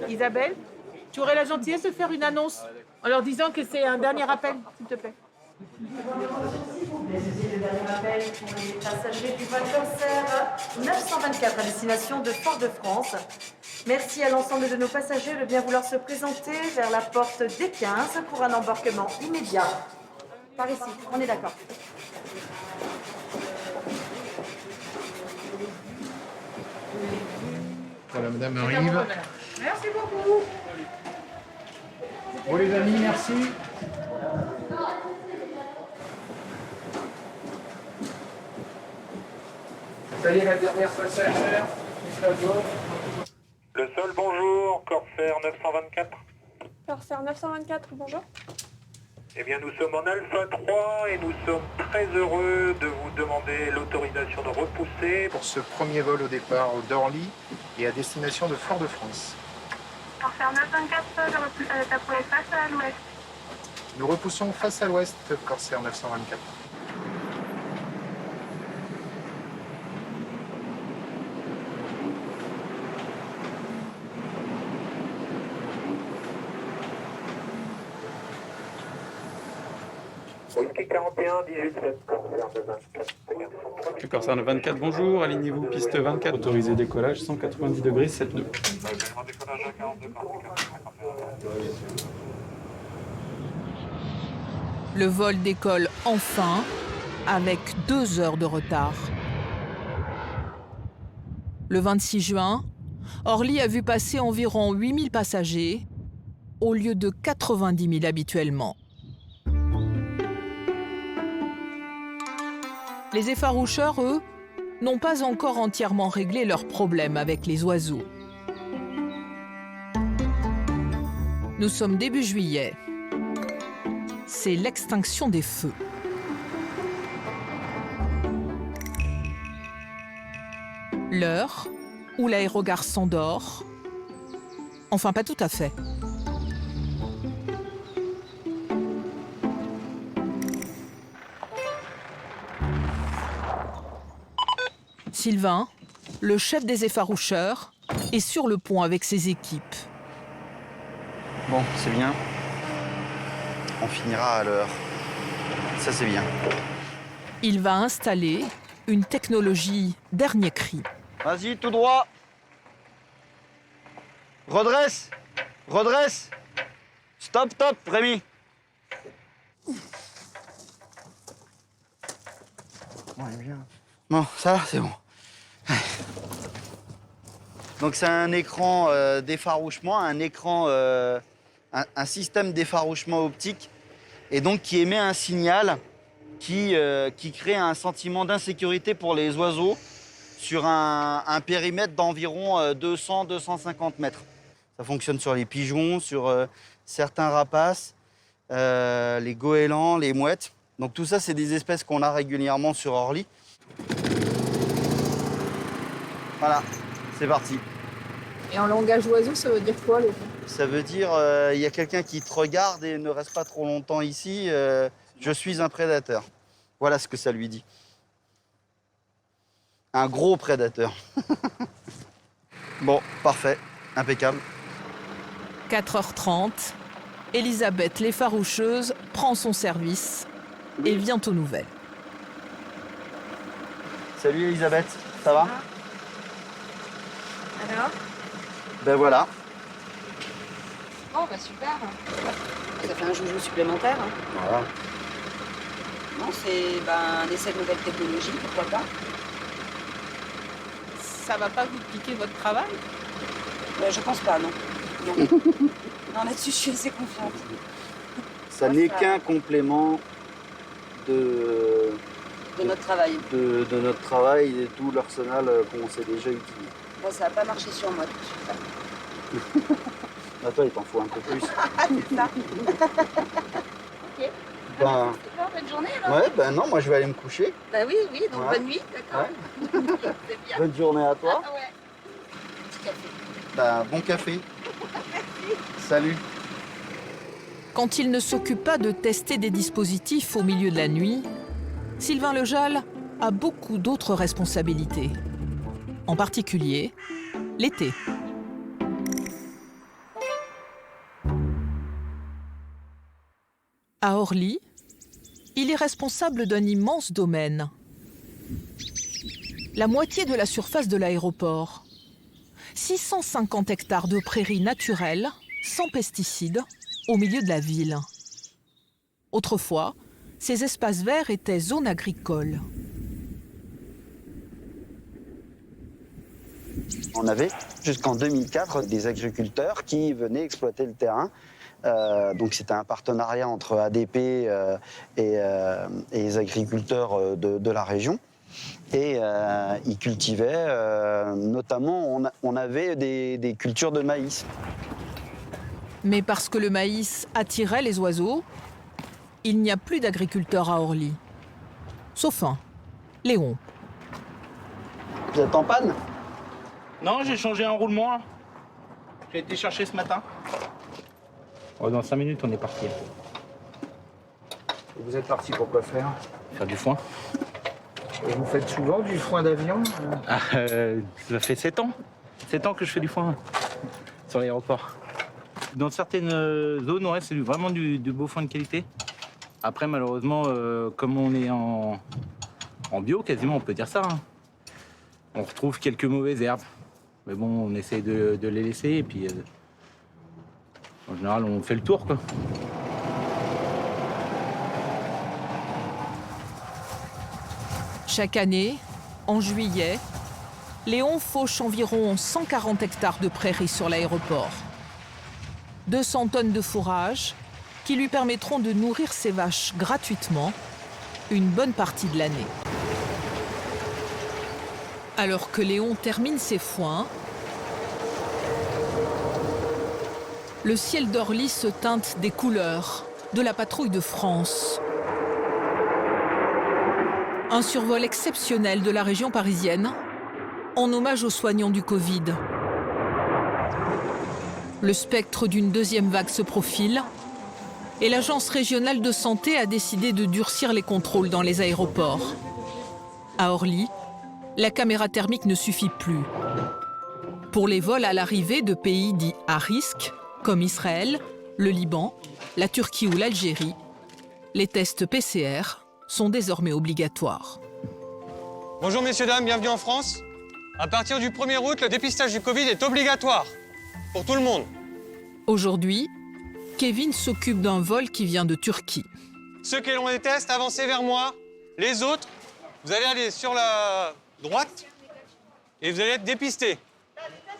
Speaker 10: Isabelle, tu aurais la gentillesse de faire une annonce en leur disant que c'est un dernier appel, s'il te plaît.
Speaker 11: Ceci est le dernier appel pour les passagers du vol Corsair 924 à destination de Fort-de-France. Merci à l'ensemble de nos passagers de bien vouloir se présenter vers la porte D15 pour un embarquement immédiat. Par ici, on est d'accord.
Speaker 1: Voilà, madame arrive.
Speaker 10: Merci beaucoup.
Speaker 1: Bon les amis, merci. Ça y est, la dernière passagère.
Speaker 12: Le sol, bonjour, Corsair 924.
Speaker 13: Corsair 924, bonjour.
Speaker 12: Eh bien, nous sommes en Alpha 3 et nous sommes très heureux de vous demander l'autorisation de repousser.
Speaker 1: Pour ce premier vol au départ d'Orly et à destination de Fort-de-France.
Speaker 13: Corsair 924, je repousse à l'état face à l'ouest.
Speaker 1: Nous repoussons face à l'ouest, Corsair 924.
Speaker 12: Whisky 41, 18-7, Corsair 924.
Speaker 16: Corsair 924, bonjour, alignez-vous, piste 24, autorisé décollage, 190 degrés, 7 nœuds.
Speaker 4: Le vol décolle enfin avec 2 heures de retard. Le 26 juin, Orly a vu passer environ 8000 passagers au lieu de 90 000 habituellement. Les effaroucheurs, eux, n'ont pas encore entièrement réglé leurs problèmes avec les oiseaux. Nous sommes début juillet. C'est l'extinction des feux. L'heure où l'aérogare s'endort. Enfin, pas tout à fait. Sylvain, le chef des effaroucheurs, est sur le pont avec ses équipes.
Speaker 25: Bon, c'est bien. On finira à l'heure. Ça, c'est bien.
Speaker 4: Il va installer une technologie dernier cri.
Speaker 25: Vas-y, tout droit. Redresse. Redresse. Stop, stop, Rémi. Bon, elle est bien. Bon, ça va, c'est bon. Donc c'est un écran d'effarouchement, un système d'effarouchement optique, et donc qui émet un signal qui crée un sentiment d'insécurité pour les oiseaux sur un périmètre d'environ 200-250 mètres. Ça fonctionne sur les pigeons, sur certains rapaces, les goélands, les mouettes. Donc tout ça, c'est des espèces qu'on a régulièrement sur Orly. Voilà, c'est parti.
Speaker 13: Et en langage oiseau, ça veut dire quoi, le
Speaker 25: Ça veut dire, il y a quelqu'un qui te regarde et ne reste pas trop longtemps ici. Je suis un prédateur. Voilà ce que ça lui dit. Un gros prédateur. Bon, parfait, impeccable.
Speaker 4: 4h30, Elisabeth l'effaroucheuse prend son service et vient aux nouvelles.
Speaker 25: Salut Elisabeth, ça va?
Speaker 9: Alors?
Speaker 25: Ben voilà.
Speaker 9: Oh bah super. Ça fait un joujou supplémentaire. Hein.
Speaker 25: Voilà.
Speaker 9: Non, c'est un essai de nouvelles technologies, pourquoi pas?
Speaker 10: Ça va pas vous piquer votre travail?
Speaker 9: Je pense pas, non. Non, là-dessus, je suis assez confiante.
Speaker 25: Ça n'est qu'un complément de
Speaker 9: notre travail.
Speaker 25: De notre travail et tout l'arsenal qu'on s'est déjà utilisé.
Speaker 9: Bon, ça n'a pas marché sur moi tout de suite.
Speaker 25: Bah, toi, il t'en faut un peu plus.
Speaker 9: C'est ça. Ok.
Speaker 25: Ben,
Speaker 9: Bonne journée alors.
Speaker 25: ouais, ben non, moi je vais aller me coucher.
Speaker 9: Bah oui, donc
Speaker 25: Ouais.
Speaker 9: bonne nuit, d'accord.
Speaker 25: Ouais.
Speaker 9: C'est bien.
Speaker 25: Bonne journée à toi.
Speaker 9: Ah ouais. Petit café.
Speaker 25: Ben, bon café. Salut.
Speaker 4: Quand il ne s'occupe pas de tester des dispositifs au milieu de la nuit, Sylvain Lejal a beaucoup d'autres responsabilités. En particulier, l'été. À Orly, il est responsable d'un immense domaine. La moitié de la surface de l'aéroport. 650 hectares de prairies naturelles, sans pesticides, au milieu de la ville. Autrefois, ces espaces verts étaient zones agricoles.
Speaker 25: On avait jusqu'en 2004 des agriculteurs qui venaient exploiter le terrain. Donc c'était un partenariat entre ADP et les agriculteurs de la région. Et ils cultivaient, notamment, on avait des cultures de maïs.
Speaker 4: Mais parce que le maïs attirait les oiseaux, il n'y a plus d'agriculteurs à Orly. Sauf un, Léon.
Speaker 25: Vous êtes en panne?
Speaker 24: Non, j'ai changé un roulement. Là. J'ai été chercher ce matin. Oh, dans 5 minutes, on est parti.
Speaker 1: Vous êtes parti pour quoi faire?
Speaker 24: Faire du foin.
Speaker 1: Et vous faites souvent du foin d'avion?
Speaker 24: Ça fait 7 ans. 7 ans que je fais du foin sur l'aéroport. Dans certaines zones, ouais, c'est vraiment du beau foin de qualité. Après, malheureusement, comme on est en bio, quasiment, on peut dire ça. Hein. On retrouve quelques mauvaises herbes. Mais bon, on essaie de les laisser et puis en général, on fait le tour, quoi.
Speaker 4: Chaque année, en juillet, Léon fauche environ 140 hectares de prairies sur l'aéroport. 200 tonnes de fourrage qui lui permettront de nourrir ses vaches gratuitement une bonne partie de l'année. Alors que Léon termine ses foins, le ciel d'Orly se teinte des couleurs de la patrouille de France. Un survol exceptionnel de la région parisienne en hommage aux soignants du Covid. Le spectre d'une deuxième vague se profile et l'Agence régionale de santé a décidé de durcir les contrôles dans les aéroports. À Orly, la caméra thermique ne suffit plus. Pour les vols à l'arrivée de pays dits à risque, comme Israël, le Liban, la Turquie ou l'Algérie, les tests PCR sont désormais obligatoires.
Speaker 3: Bonjour messieurs, dames, bienvenue en France. À partir du 1er août, le dépistage du Covid est obligatoire pour tout le monde.
Speaker 4: Aujourd'hui, Kevin s'occupe d'un vol qui vient de Turquie.
Speaker 3: Ceux qui ont des tests, avancez vers moi. Les autres, vous allez aller sur la droite et vous allez être dépistés.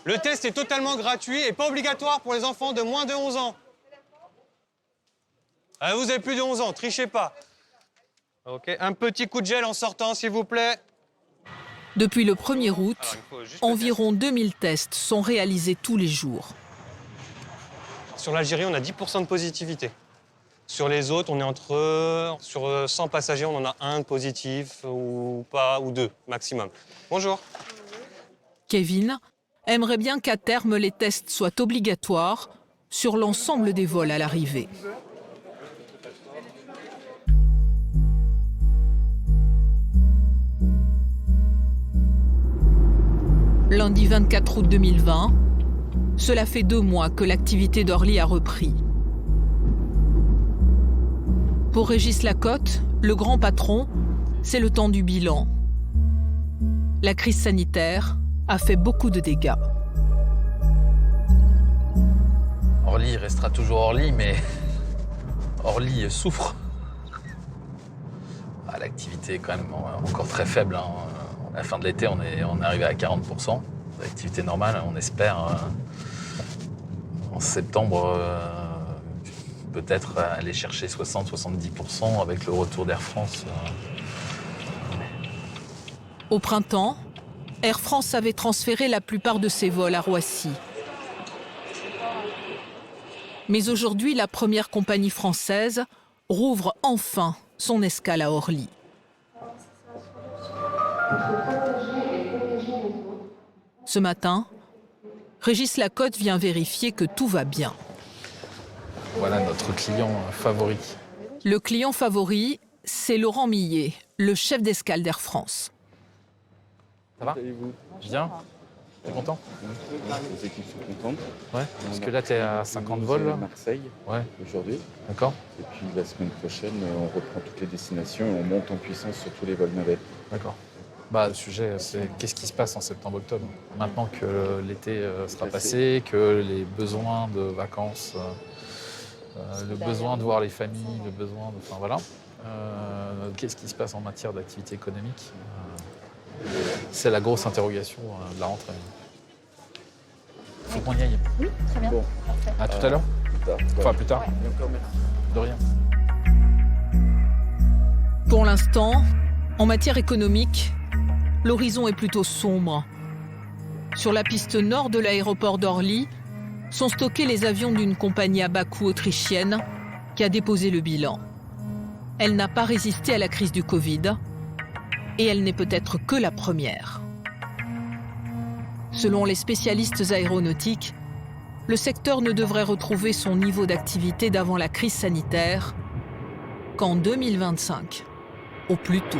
Speaker 3: Le test est totalement gratuit et pas obligatoire pour les enfants de moins de 11 ans. Ah, vous avez plus de 11 ans, trichez pas. Ok, un petit coup de gel en sortant, s'il vous plaît.
Speaker 4: Depuis le 1er août, environ 2000 tests sont réalisés tous les jours.
Speaker 3: Sur l'Algérie, on a 10% de positivité. Sur les autres, on est sur 100 passagers, on en a un positif ou pas, ou 2 maximum. Bonjour.
Speaker 4: Kevin aimerait bien qu'à terme, les tests soient obligatoires sur l'ensemble des vols à l'arrivée. Lundi 24 août 2020, Cela fait 2 mois que l'activité d'Orly a repris. Pour Régis Lacotte, le grand patron, c'est le temps du bilan. La crise sanitaire a fait beaucoup de dégâts.
Speaker 6: Orly restera toujours Orly, mais Orly souffre. L'activité est quand même encore très faible. À la fin de l'été, on est arrivé à 40%. L'activité normale, on espère en septembre peut-être aller chercher 60-70% avec le retour d'Air France.
Speaker 4: Au printemps, Air France avait transféré la plupart de ses vols à Roissy. Mais aujourd'hui, la première compagnie française rouvre enfin son escale à Orly. Ce matin, Régis Lacotte vient vérifier que tout va bien.
Speaker 6: Voilà notre client favori.
Speaker 4: Le client favori, c'est Laurent Millet, le chef d'escale d'Air France.
Speaker 6: Ça va? Bien? T'es content?
Speaker 14: Les équipes sont contentes.
Speaker 6: Ouais, parce que là, t'es à 50 vols. Là.
Speaker 14: Marseille,
Speaker 6: ouais.
Speaker 14: Aujourd'hui.
Speaker 6: D'accord.
Speaker 14: Et puis la semaine prochaine, on reprend toutes les destinations et on monte en puissance sur tous les vols navets.
Speaker 6: D'accord. Bah, le sujet, c'est qu'est-ce qui se passe en septembre-octobre? Maintenant que l'été sera passé, que les besoins de vacances, le besoin de voir les familles, le besoin de... Enfin, voilà. Qu'est-ce qui se passe en matière d'activité économique? C'est la grosse interrogation de la rentrée. Faut qu'on y aille.
Speaker 11: Oui, très bien.
Speaker 14: Bon.
Speaker 6: À tout à l'heure.
Speaker 14: Plus tard.
Speaker 6: Enfin, plus tard.
Speaker 14: Et encore merci.
Speaker 6: De rien.
Speaker 4: Pour l'instant, en matière économique, l'horizon est plutôt sombre. Sur la piste nord de l'aéroport d'Orly sont stockés les avions d'une compagnie à bas coût autrichienne qui a déposé le bilan. Elle n'a pas résisté à la crise du Covid et elle n'est peut-être que la première. Selon les spécialistes aéronautiques, le secteur ne devrait retrouver son niveau d'activité d'avant la crise sanitaire qu'en 2025, au plus tôt.